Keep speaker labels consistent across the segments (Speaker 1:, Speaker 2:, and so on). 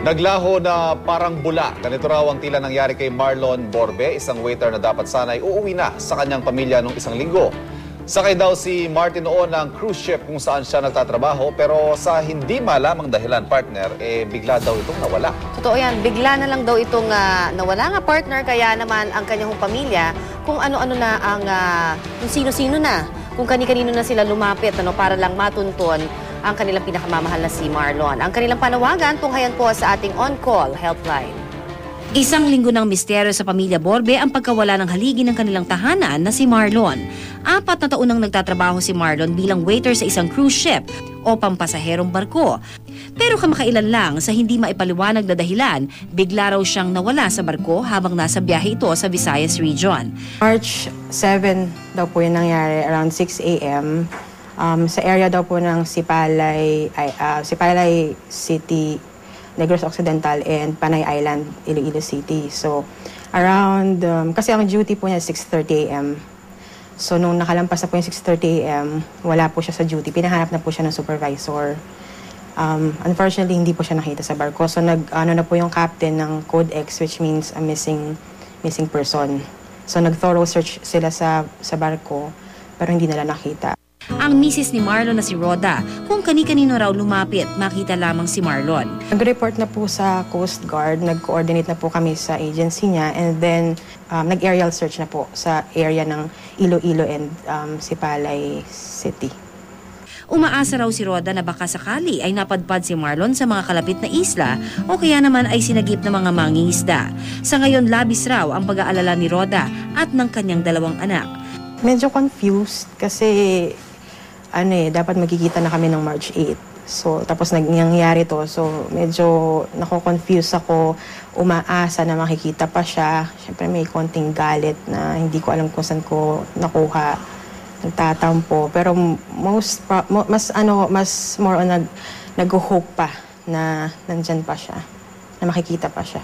Speaker 1: Naglaho na parang bula. Ganito raw ang tila nangyari kay Marlon Borbe, isang waiter na dapat sana'y uuwi na sa kanyang pamilya nung isang linggo. Sakay daw si Martin noon ng cruise ship kung saan siya nagtatrabaho, pero sa hindi malamang dahilan, partner, bigla daw itong nawala.
Speaker 2: Totoo yan, bigla na lang daw itong nawala nga partner, kaya naman ang kanyang pamilya kung ano-ano na ang, kung sino-sino na, kung kani-kanino na sila lumapit para lang matunton ang kanilang pinakamamahal na si Marlon. Ang kanilang panawagan, tunghayan po sa ating on-call helpline.
Speaker 3: Isang linggo ng misteryo sa pamilya Borbe ang pagkawala ng haligi ng kanilang tahanan na si Marlon. 4 na taon nang nagtatrabaho si Marlon bilang waiter sa isang cruise ship o pampasaherong barko. Pero kamakailan lang sa hindi maipaliwanag na dahilan, bigla raw siyang nawala sa barko habang nasa biyahe ito sa Visayas region.
Speaker 4: March 7 daw po yung nangyari around 6 a.m. Sa area daw po ng Sipalay City, Negros Occidental and Panay Island, Iloilo City. So, around, kasi ang duty po niya 6:30 a.m. So, nung nakalampas na po yung 6:30 a.m., wala po siya sa duty. Pinahanap na po siya ng supervisor. Unfortunately, hindi po siya nakita sa barko. So, na po yung captain ng Code X, which means a missing person. So, nag-thorough search sila sa barko, pero hindi nila nakita.
Speaker 3: Ang misis ni Marlon na si Rhoda, kung kani-kanino raw lumapit, makita lamang si Marlon.
Speaker 4: Nag-report na po sa Coast Guard, nag-coordinate na po kami sa agency niya, and then nag-aerial search na po sa area ng Iloilo and Sipalay City.
Speaker 3: Umaasa raw si Rhoda na baka sakali ay napadpad si Marlon sa mga kalapit na isla o kaya naman ay sinagip ng mga mangingisda. Sa ngayon, labis raw ang pag-aalala ni Rhoda at ng kanyang 2 anak.
Speaker 4: Medyo confused kasi dapat magkikita na kami ng March 8. So, tapos nangyayari to. So, medyo nako-confuse ako, umaasa na makikita pa siya. Siyempre may konting galit na hindi ko alam kung saan ko nakuha, nagtatampo. Pero mas more on nag-hope pa na nandyan pa siya, na makikita pa siya.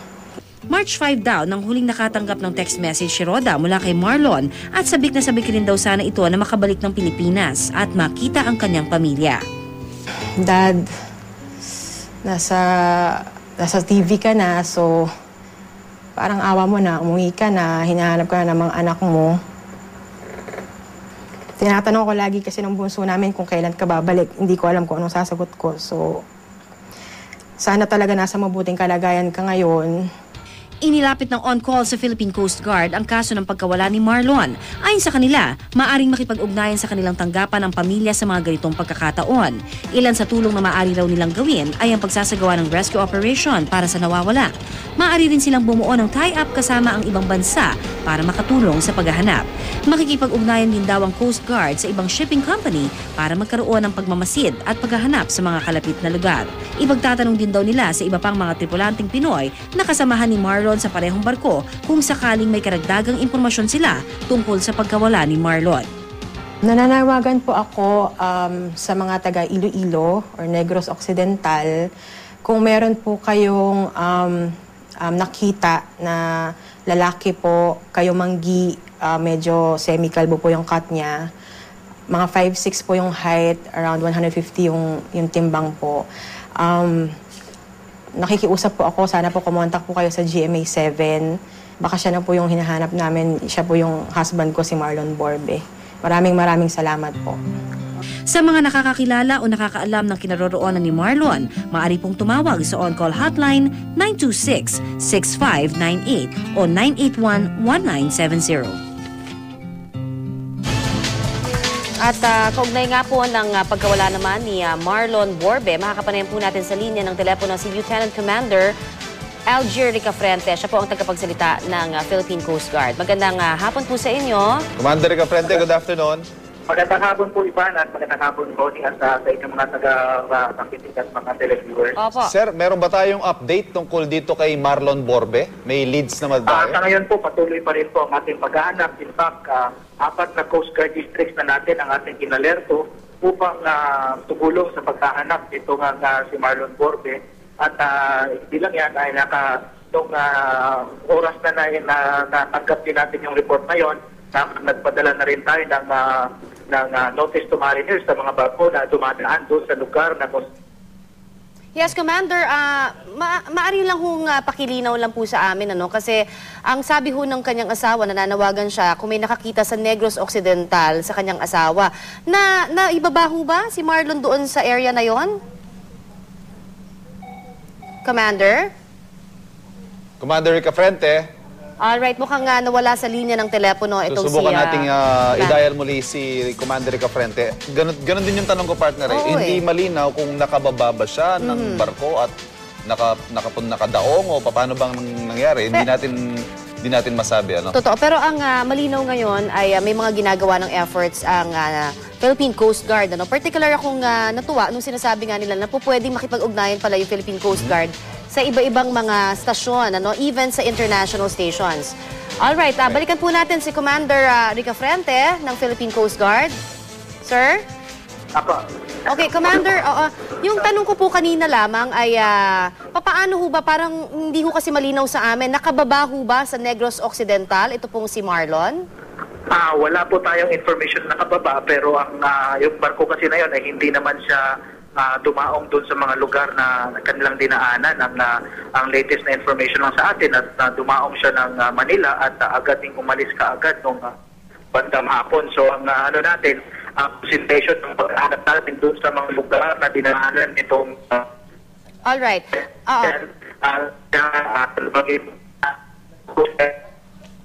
Speaker 3: March 5 daw nang huling nakatanggap ng text message si Rhoda mula kay Marlon at sabik na sabik rin daw sana ito na makabalik ng Pilipinas at makita ang kanyang pamilya.
Speaker 4: Dad, nasa TV ka na, so parang awa mo na, umuwi ka na, hinahanap ka na ng mga anak mo. Tinatanong ko lagi kasi ng bunso namin kung kailan ka babalik. Hindi ko alam kung anong sasagot ko. So, sana talaga nasa mabuting kalagayan ka ngayon.
Speaker 3: Inilapit ng on-call sa Philippine Coast Guard ang kaso ng pagkawala ni Marlon. Ayon sa kanila, maaring makipag-ugnayan sa kanilang tanggapan ang pamilya sa mga ganitong pagkakataon. Ilan sa tulong na maaari raw nilang gawin ay ang pagsasagawa ng rescue operation para sa nawawala. Maaari rin silang bumuo ng tie-up kasama ang ibang bansa para makatulong sa paghahanap. Makikipag-ugnayan din daw ang Coast Guard sa ibang shipping company para magkaroon ng pagmamasid at paghahanap sa mga kalapit na lugar. Ipagtatanong din daw nila sa iba pang mga tripulanteng Pinoy na kasamahan ni Marlon sa parehong barko kung sakaling may karagdagang impormasyon sila tungkol sa pagkawala ni Marlon.
Speaker 4: Nananawagan po ako sa mga taga Iloilo or Negros Occidental kung meron po kayong nakita na lalaki po, kayo manggi, medyo semi-kalbo po yung cut niya, mga 5'6" po yung height, around 150 yung timbang po. Nakikiusap po ako, sana po kumontak po kayo sa GMA 7. Baka siya na po yung hinahanap namin, siya po yung husband ko, si Marlon Borbe. Maraming salamat po.
Speaker 3: Sa mga nakakakilala o nakakaalam ng kinaroroonan ni Marlon, maaari pong tumawag sa on-call hotline 926-6598 o 981-1970.
Speaker 2: At kaugnay nga po ng pagkawala naman ni Marlon Borbe, makakapanayan po natin sa linya ng telepono si Lieutenant Commander Algier Ricafrente. Siya po ang tagapagsalita ng Philippine Coast Guard. Magandang hapon po sa inyo.
Speaker 1: Commander Ricafrente, good afternoon.
Speaker 5: Magandang hapon po, Ivan, at magandang hapon po sa inyong mga taga-pakitig at mga televiewers.
Speaker 2: Opo.
Speaker 1: Sir, meron ba tayong update tungkol dito kay Marlon Borbe? May leads na ba?
Speaker 5: Sa ngayon po, patuloy pa rin po ang ating paghahanap. In fact, 4 na Coast Guard districts na natin ang ating inalerto upang tumulong sa paghahanap ito nga si Marlon Borbe. At hindi lang yan ay nung oras na natanggap din natin yung report na yon, nagpadala na rin tayo ng notice to mariners sa mga barko na dumadaan doon sa lugar na
Speaker 2: Yes, Commander, maaari lang hong pakilinaw lang po sa amin, ano? Kasi ang sabi ho ng kanyang asawa, nananawagan siya kung may nakakita sa Negros Occidental sa kanyang asawa. Naibaba ho ba si Marlon doon sa area na yon? Commander?
Speaker 1: Commander Rica Frente,
Speaker 2: Alright, mukhang nawala sa linya ng telepono itong
Speaker 1: susubukan
Speaker 2: si...
Speaker 1: nating i-dial muli si Commander Rica Frente. Ganon din yung tanong ko, partner. Hindi malinaw kung nakababa ba siya ng barko at nakadaong o paano bang nangyari. Hindi natin masabi. Ano?
Speaker 2: Totoo, pero ang malinaw ngayon ay may mga ginagawa ng efforts ang Philippine Coast Guard. Ano? Particular akong natuwa nung sinasabi nga nila na po pwedeng makipag-ugnayan pala yung Philippine Coast Guard sa iba-ibang mga stasyon, ano? Even sa international stations. Alright, balikan po natin si Commander Rica Frente ng Philippine Coast Guard. Sir?
Speaker 5: Ako.
Speaker 2: Okay, Commander, yung tanong ko po kanina lamang ay papaano ho ba, parang hindi ho kasi malinaw sa amin, nakababa ho ba sa Negros Occidental ito pong si Marlon?
Speaker 5: Wala po tayong information na nakababa, pero ang yung barko kasi na yun ay hindi naman siya dumaong doon sa mga lugar na kanilang dinaanan. Ang latest na information lang sa atin at dumaong siya ng Manila at agad ding umalis kaagad nung bandang hapon. So ang natin, presentation ng paghahanap natin doon sa mga lugar na dinaanan itong
Speaker 2: Alright.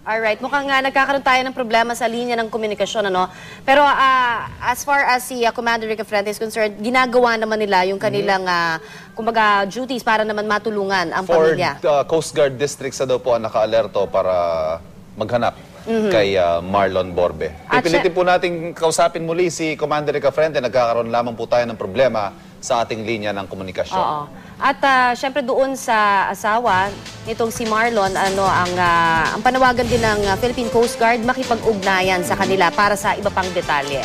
Speaker 2: Alright, mukhang nagkakaroon tayo ng problema sa linya ng komunikasyon, ano? Pero as far as si Commander Rica Frente is concerned, ginagawa naman nila yung kanilang, kumbaga, duties para naman matulungan ang pamilya.
Speaker 1: Coast Guard districts na daw po ang naka-alerto para maghanap kay Marlon Borbe. Pipilitin po nating kausapin muli si Commander Rica Frente. Nagkakaroon lamang po tayo ng problema sa ating linya ng komunikasyon.
Speaker 2: Oo. At syempre doon sa asawa nitong si Marlon, ang panawagan din ng Philippine Coast Guard makipag-ugnayan sa kanila para sa iba pang detalye.